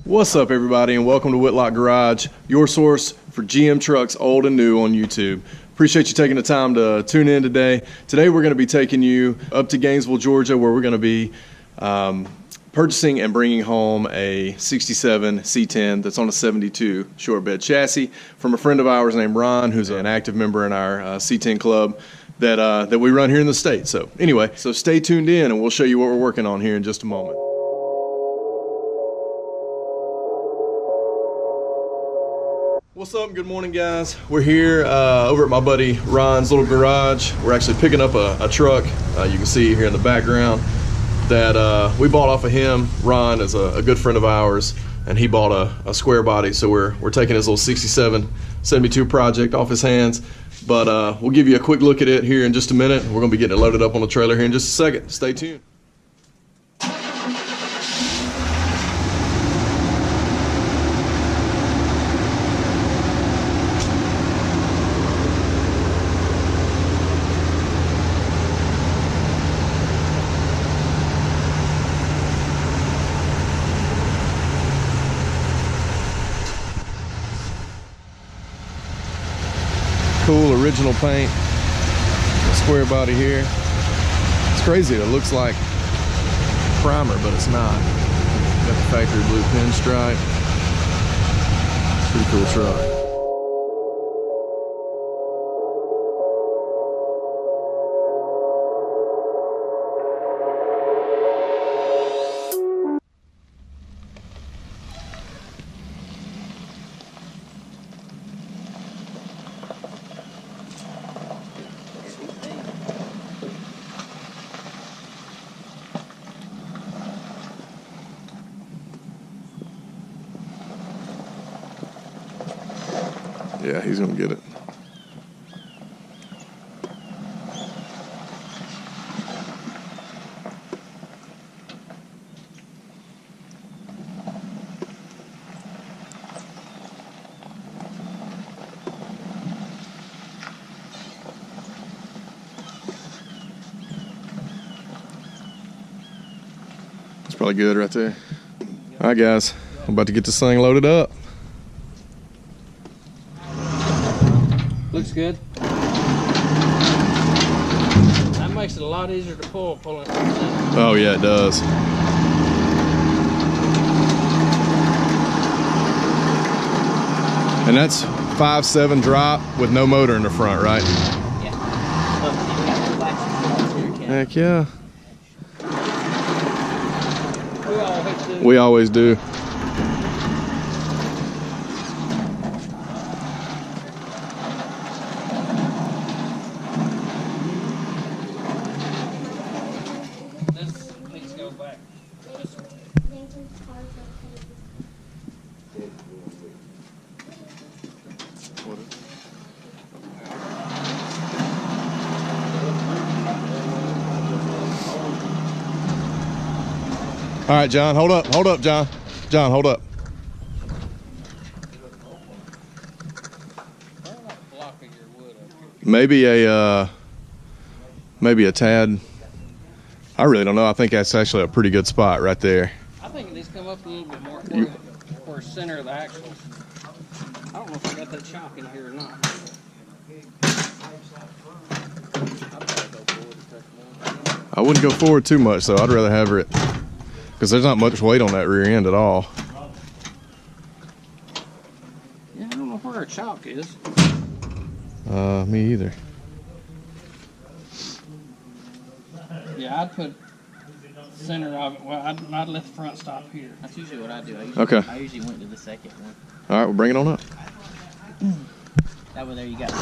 What's up, everybody, and welcome to Whitlock Garage, your source for GM trucks old and new on YouTube. Appreciate you taking the time to tune in today. Today we're going to be taking you up to Gainesville, Georgia, where we're going to be purchasing and bringing home a 67 C10 that's on a 72 short bed chassis from a friend of ours named Ron, who's an active member in our C10 club that we run here in the state. So anyway, so stay tuned in and we'll show you what we're working on here in just a moment. What's up? Good morning, guys. We're here over at my buddy Ron's little garage. We're actually picking up a truck, you can see here in the background, that we bought off of him. Ron is a good friend of ours, and he bought a square body, so we're taking his little 67 72 project off his hands. But we'll give you a quick look at it here in just a minute. We're going to be getting it loaded up on the trailer here in just a second. Stay tuned. Cool original paint, a square body here. It's crazy, it looks like primer, but it's not. Got the factory blue pinstripe. Pretty cool truck. Yeah, he's gonna get it. That's probably good right there. All right, guys, I'm about to get this thing loaded up. Looks good. That makes it a lot easier to pulling from the center. Oh yeah, it does. And that's 5.7 drop with no motor in the front, right? Yeah. Heck yeah. We always do. All right, John, hold up, John. John, hold up. Maybe a tad. I really don't know. I think that's actually a pretty good spot right there. I think it needs to come up a little bit more for center of the axles. I don't know if I got that shock in here or not. I wouldn't go forward too much, though. I'd rather have it, because there's not much weight on that rear end at all. Yeah, I don't know where our shock is. Me either. Yeah, I'd put center of it. Well, I'd let the front stop here. That's usually what I do. I usually went to the second one. All right, we'll bring it on up. That way there you got.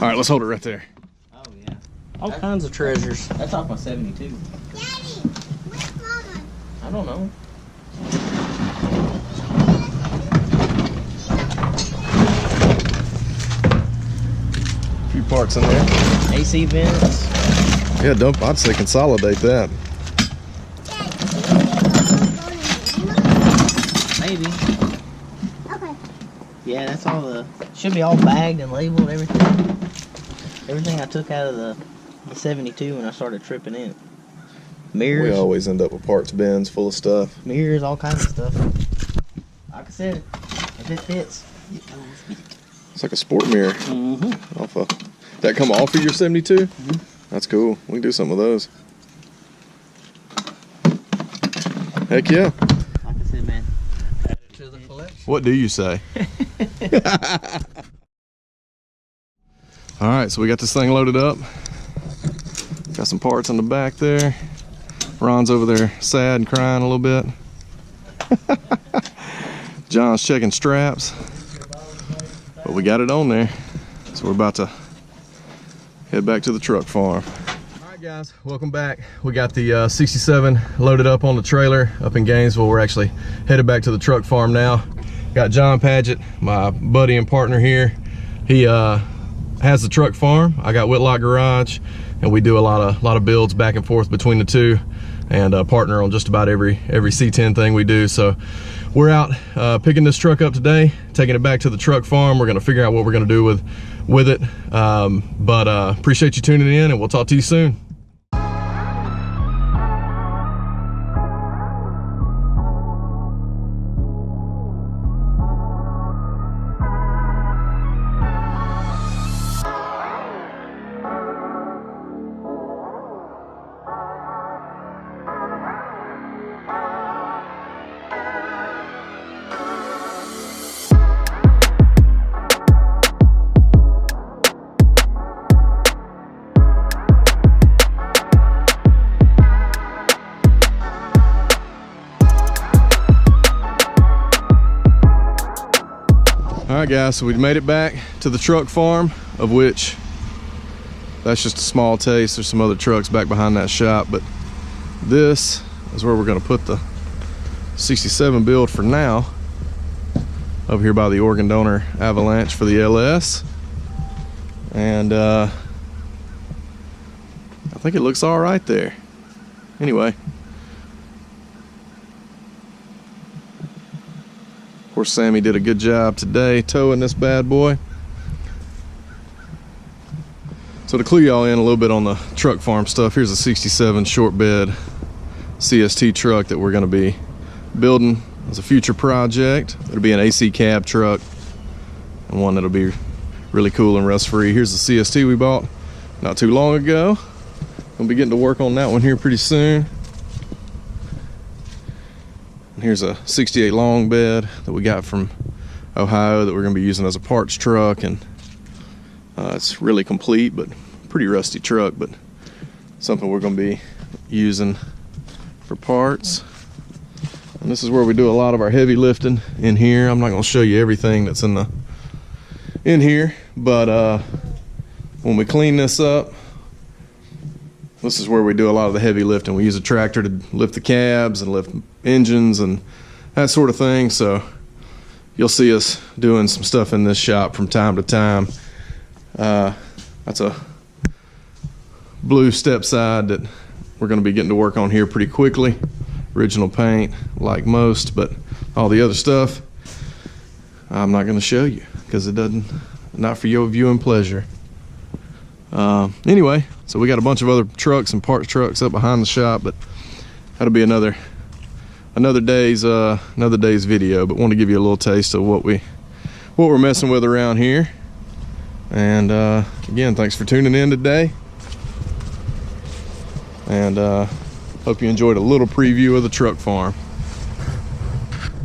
All right, let's hold it right there. Oh yeah. All kinds of treasures. That's off my 72. Daddy, where's Mama? I don't know. A few parts in there. AC vents. Yeah, I'd say consolidate that. Maybe. Okay. Yeah, that's all the. Should be all bagged and labeled, everything. Everything I took out of the 72 when I started tripping in. Mirrors. We always end up with parts bins full of stuff. Mirrors, all kinds of stuff. Like I said, if it fits, it goes with it. It's like a sport mirror. Mm-hmm. Off that come off of your 72? That's cool. We can do some of those. Heck yeah. Like I said, man. Add it to the collection. What do you say? All right, so we got this thing loaded up. Got some parts on the back there. Ron's over there sad and crying a little bit. John's checking straps. But we got it on there. So we're about to head back to the truck farm. All right, guys, welcome back. We got the 67 loaded up on the trailer up in Gainesville. We're actually headed back to the truck farm now. Got John Paget, my buddy and partner here. He has the truck farm. I got Whitlock Garage, and we do a lot of builds back and forth between the two, and partner on just about every C10 thing we do. So we're out picking this truck up today, taking it back to the truck farm. We're gonna figure out what we're gonna do with it. But appreciate you tuning in, and we'll talk to you soon. All right, guys, so we've made it back to the truck farm, of which that's just a small taste. There's some other trucks back behind that shop, but this is where we're gonna put the 67 build for now, over here by the organ donor Avalanche for the LS. And I think it looks all right there. Anyway, of course, Sammy did a good job today towing this bad boy. So to clue y'all in a little bit on the truck farm stuff, here's a 67 short bed CST truck that we're gonna be building as a future project. It'll be an AC cab truck, and one that'll be really cool and rust free. Here's the CST we bought not too long ago. Gonna be getting to work on that one here pretty soon. And here's a 68 long bed that we got from Ohio that we're gonna be using as a parts truck, and it's really complete, but pretty rusty truck, but something we're gonna be using for parts. And this is where we do a lot of our heavy lifting in here. I'm not gonna show you everything that's in here, but when we clean this up, this is where we do a lot of the heavy lifting. We use a tractor to lift the cabs and lift engines and that sort of thing. So you'll see us doing some stuff in this shop from time to time. That's a blue step side that we're going to be getting to work on here pretty quickly. Original paint, like most, but all the other stuff I'm not going to show you because it doesn't, not for your viewing pleasure. Anyway, so we got a bunch of other trucks and parts trucks up behind the shop, but that'll be another day's video. But want to give you a little taste of what we're messing with around here. And again, thanks for tuning in today, and hope you enjoyed a little preview of the truck farm.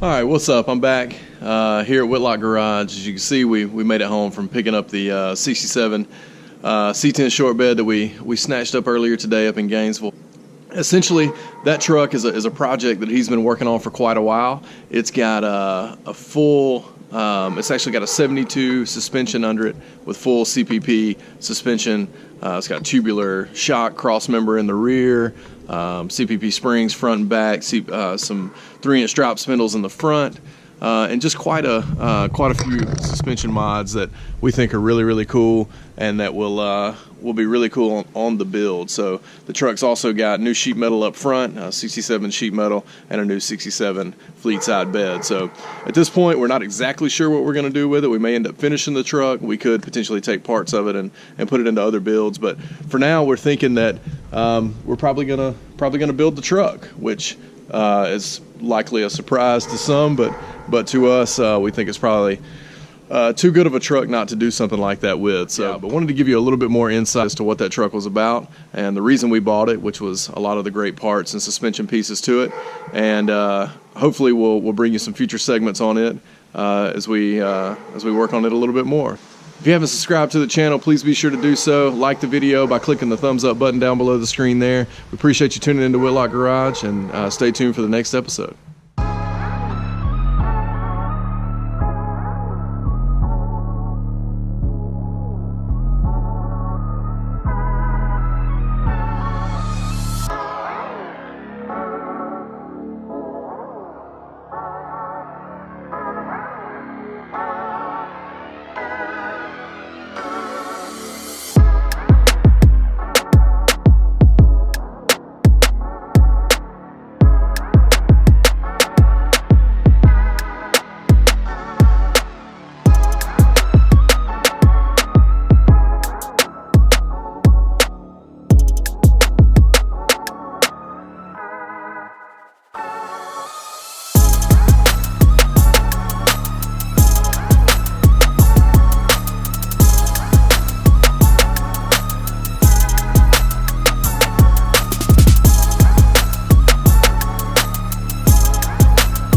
All right, what's up? I'm back here at Whitlock Garage. As you can see, we made it home from picking up the 67 C10 short bed that we snatched up earlier today up in Gainesville. Essentially, that truck is a project that he's been working on for quite a while. It's got a full, it's actually got a 72 suspension under it with full CPP suspension. It's got tubular shock cross member in the rear, CPP springs front and back, some 3-inch drop spindles in the front. and just quite a few suspension mods that we think are really cool and that will be really cool on the build. So the truck's also got new sheet metal up front, 67 sheet metal, and a new 67 fleet side bed. So at this point, we're not exactly sure what we're going to do with it. We may end up finishing the truck. We could potentially take parts of it and put it into other builds. But for now, we're thinking that we're probably gonna build the truck, which is likely a surprise to some, but to us, we think it's probably too good of a truck not to do something like that with. So, yeah, but wanted to give you a little bit more insight as to what that truck was about and the reason we bought it, which was a lot of the great parts and suspension pieces to it. And hopefully we'll bring you some future segments on it as we work on it a little bit more. If you haven't subscribed to the channel, please be sure to do so. Like the video by clicking the thumbs up button down below the screen there. We appreciate you tuning into Whitlock Garage, and stay tuned for the next episode.